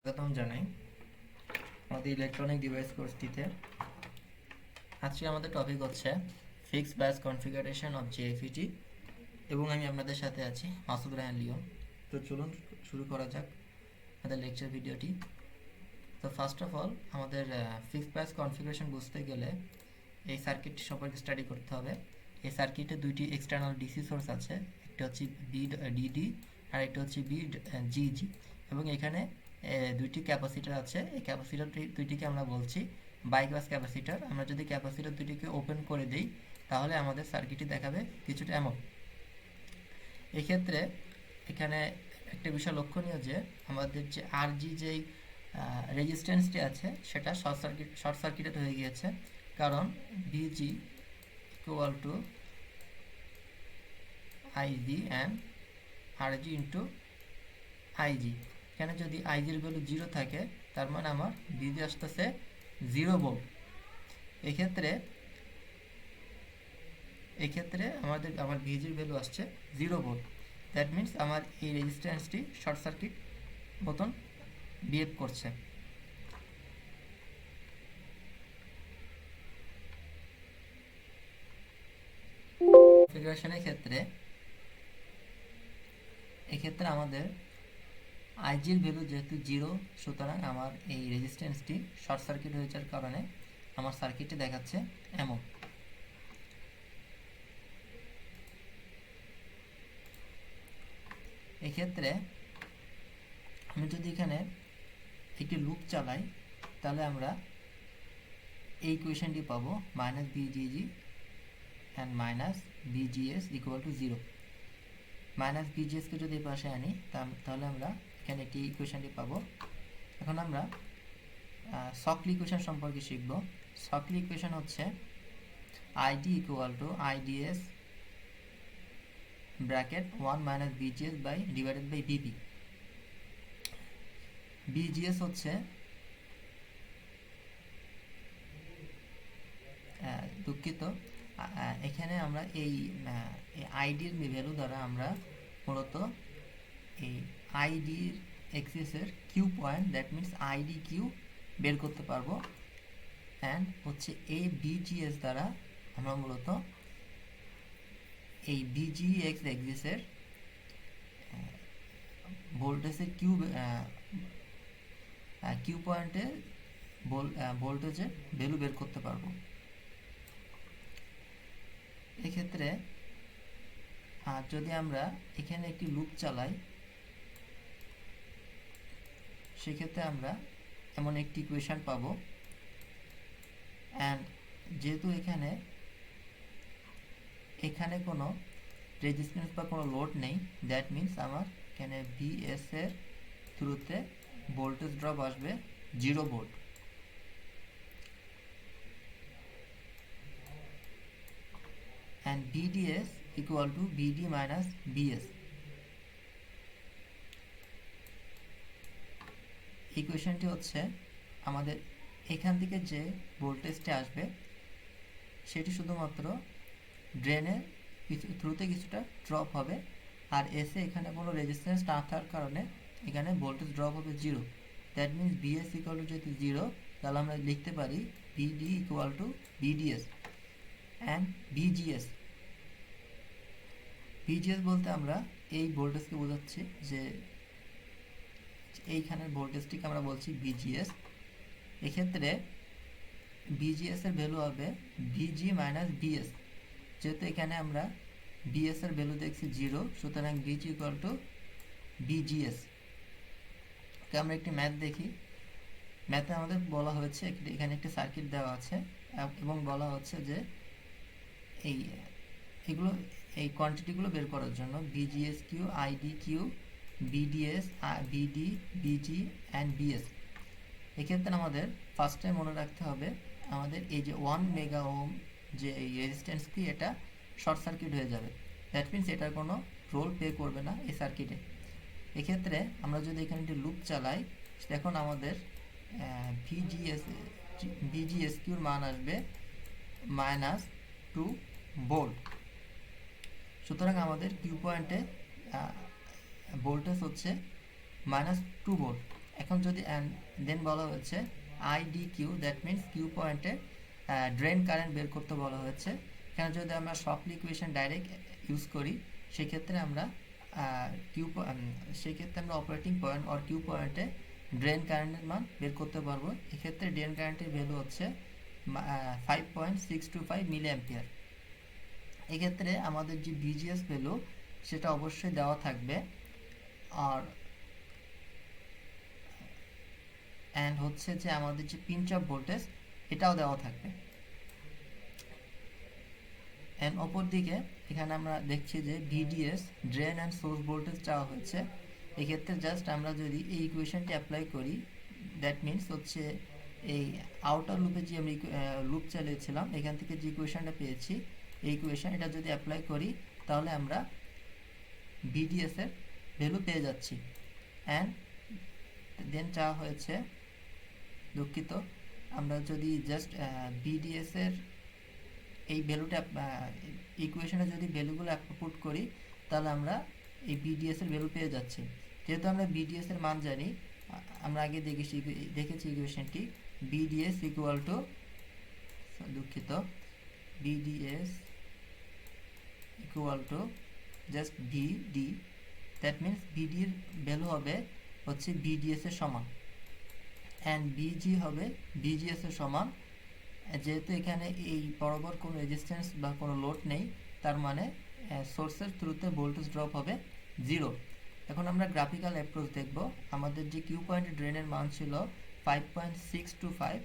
স্বাগতম জানাই আমাদের ইলেকট্রনিক ডিভাইস কোর্সটিতে। আজকে আমাদের টপিক হচ্ছে ফিক্সড বায়াস কনফিগারেশন অফ জেএফইটি এবং আমি আপনাদের সাথে আছি মাসুদ রায়হান লিওন। তো চলুন শুরু করা যাক আমাদের লেকচার ভিডিওটি। তো ফার্স্ট অফ অল আমাদের ফিক্সড বায়াস কনফিগারেশন বুঝতে গেলে এই সার্কিটটি সম্পর্কে স্টাডি করতে হবে। এই সার্কিটে দুইটি এক্সটার্নাল ডিসি সোর্স আছে, একটা হচ্ছে ডিডি আর একটা হচ্ছে জিজি, এবং এখানে দুইটি ক্যাপাসিটার আছে। এই ক্যাপাসিটার দুইটিকে আমরা বলছি বাইপাস ক্যাপাসিটার। আমরা যদি ক্যাপাসিটার দুইটিকে ওপেন করে দিই তাহলে আমাদের সার্কিটটি দেখাবে কিছুটা এমন। এক্ষেত্রে এখানে একটা বিষয় লক্ষণীয় যে আমাদের যে আরজি যেই রেজিস্ট্যান্সটি আছে সেটা শর্ট সার্কিটেড হয়ে গিয়েছে, কারণ ভিজি equal to IG and RG into IG. এখানে যদি আইজির ভ্যালু 0 থাকে তার মানে আমার ভিজি আসতেছে 0 ভোল্ট। এক্ষেত্রে আমার ভিজির ভ্যালু আসছে 0 ভোল্ট। দ্যাট মিনস আমার এই রেজিস্ট্যান্সটি শর্ট সার্কিট মতন বিহেভ করছে। কনফিগারেশনের এক্ষেত্রে আমাদের আইজির ভ্যালু যেহেতু 0, সুতরাং আমার এই রেজিস্ট্যান্সটি শর্ট সার্কিট হয়ে যাওয়ার কারণে আমার সার্কিটটি দেখাচ্ছে এমন। এক্ষেত্রে আমি যদি এখানে একটি লুপ চালাই তাহলে আমরা এই ইকুয়েশনটি পাবো minus VGG and minus VGS equal to 0। Minus বিজিএসকে যদি পাশে আনি তাহলে আমরা এখানে একটি ইকুয়েশনটি পাবো। এখন আমরা সকলি ইকুয়েশন সম্পর্কে শিখব। সকলি ইকুয়েশন হচ্ছে ID equal to IDS bracket 1 minus BGS by divided by BP. BGS হচ্ছে দুঃখিত, এখানে আমরা এই আইডির ভ্যালু দ্বারা আমরা মূলত এই আইডির এক্সিসের Q point, that means ID Q বের করতে পারবো। অ্যান্ড হচ্ছে এই বিজিএস দ্বারা আমরা মূলত এই বিজিএক্স এক্সিসের ভোল্টেজের কিউ পয়েন্টে ভোল্টেজের ভ্যালু বের করতে পারবো। এক্ষেত্রে যদি আমরা এখানে একটি লুপ চালাই সেক্ষেত্রে আমরা এমন একটি ইকুয়েশন পাবো। অ্যান্ড যেহেতু এখানে কোনো রেজিস্ট্যান্স বা কোনো লোড নেই, দ্যাট মিনস আমার এখানে ভিএস এর থ্রুতে ভোল্টেজ ড্রপ আসবে 0 volt. and BDS equal to BD minus BS. ইকুয়েশনটি হচ্ছে আমাদের এখান থেকে যে ভোল্টেজটি আসবে সেটি শুধুমাত্র ড্রেনের থ্রুতে কিছুটা ড্রপ হবে, আর এসে এখানে কোনো রেজিস্ট্যান্স না থাকার কারণে এখানে ভোল্টেজ ড্রপ হবে 0। That means BS equal to যেহেতু 0, তাহলে আমরা লিখতে পারি BD equal to BDS and BGS। BGS বলতে আমরা এই ভোল্টেজকে বোঝাচ্ছি, যে এইখানের ভোল্টেজটিকে আমরা বলছি বিজিএস। এক্ষেত্রে বিজিএস এর ভ্যালু হবে বিজি মাইনাস বিএস। যেহেতু এখানে আমরা বিএস এর ভ্যালু দেখছি 0, সুতরাং বিজি ইকুয়াল টু বিজিএস। আমরা একটি ম্যাথ দেখি। ম্যাথে আমাদের বলা হয়েছে এখানে একটি সার্কিট দেওয়া আছে এবং বলা হচ্ছে যে এই কোয়ান্টিটিগুলো বের করার জন্য BGS Q, ID Q, BDS, BD, BG and BS. এক্ষেত্রে আমাদের ফার্স্টে মনে রাখতে হবে আমাদের এই যে 1 মেগা ওহম যে এই রেজিস্ট্যান্সটি, এটা শর্ট সার্কিট হয়ে যাবে। দ্যাট মিনস এটার কোনো রোল প্লে করবে না এই সার্কিটে। এক্ষেত্রে আমরা যদি এখানে একটি লুপ চালাই, এখন আমাদের বিজিএস কিউর মান আসবে মাইনাস 2 ভোল্ট। সুতরাং আমাদের কিউ পয়েন্টে ভোল্টেজ হচ্ছে -2 ভোল্ট। এখন যদি দেন বলা হয়েছে ID Q, that means Q পয়েন্টে ড্রেন কারেন্ট বের করতে বলা হয়েছে। এখানে যদি আমরা শর্টলি ইকুয়েশন ডাইরেক্ট ইউজ করি সেক্ষেত্রে আমরা সেক্ষেত্রে আমরা অপারেটিং পয়েন্ট অর কিউ পয়েন্টে ড্রেন কারেন্টের মান বের করতে পারবো। এক্ষেত্রে ড্রেন কারেন্টের ভ্যালু হচ্ছে 5.625 মিলি অ্যাম্পিয়ার। এক্ষেত্রে আমাদের যে ভিজিএস ভ্যালু সেটা অবশ্যই দেওয়া থাকবে, আর অ্যান্ড হচ্ছে যে আমাদের যে পিঞ্চ অফ ভোল্টেজ এটাও দেওয়া থাকবে। অ্যান্ড অপর দিকে এখানে আমরা দেখছি যে VDS drain and source voltage চাওয়া হয়েছে। এক্ষেত্রে জাস্ট আমরা যদি এই ইকুয়েশনটি অ্যাপ্লাই করি, দ্যাট মিনস হচ্ছে এই আউটার লুপে যে আমি লুপ চালিয়েছিলাম এখান থেকে যে ইকুয়েশনটা পেয়েছি এই ইকুয়েশন, এটা যদি অ্যাপ্লাই করি তাহলে আমরা ভিডিএস এর ভ্যালু পেয়ে যাচ্ছি। অ্যান্ড দেন চাওয়া হয়েছে, দুঃখিত, আমরা যদি জাস্ট ভিডিএস এর এই ভ্যালুটা ইকুয়েশনে যদি ভ্যালুগুলো পুট করি তাহলে আমরা এই ভিডিএস এর ভ্যালু পেয়ে যাচ্ছি। যেহেতু আমরা ভিডিএস এর মান জানি, আমরা আগে দেখেছি ইকুয়েশনটি ভিডিএস ইকুয়াল টু, দুঃখিত, VDS equal to just VD, that means ভিডির ভ্যালু হবে হচ্ছে ভিডিএস এর সমান, অ্যান্ড ভিজি হবে ভিজিএস এর সমান। যেহেতু এখানে এই বরাবর কোনো রেজিস্ট্যান্স বা কোনো লোড নেই, তার মানে সোর্সের থ্রুতে ভোল্টেজ ড্রপ হবে 0। এখন আমরা গ্রাফিক্যাল অ্যাপ্রোচ দেখব। আমাদের যে কিউ পয়েন্ট ড্রেনের মান ছিল 5.625,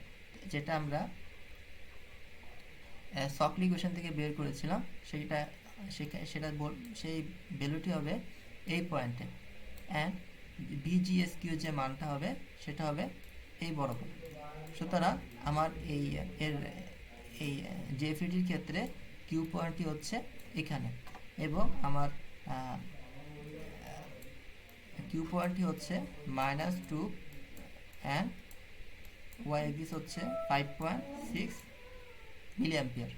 যেটা আমরা সফট ইকুয়েশন থেকে বের করেছিলাম, সেই ভ্যালুটি হবে এই পয়েন্টে, অ্যান্ড ভিজিএস কিউ যে মানটা হবে সেটা হবে এই বরাবর। সুতরাং আমার এই জেএফইটির ক্ষেত্রে কিউ পয়েন্টটি হচ্ছে এখানে, এবং আমার কিউ পয়েন্টটি হচ্ছে -2 অ্যান্ড ওয়াই এক্সিস হচ্ছে 5.6 মিলি অ্যাম্পিয়ার।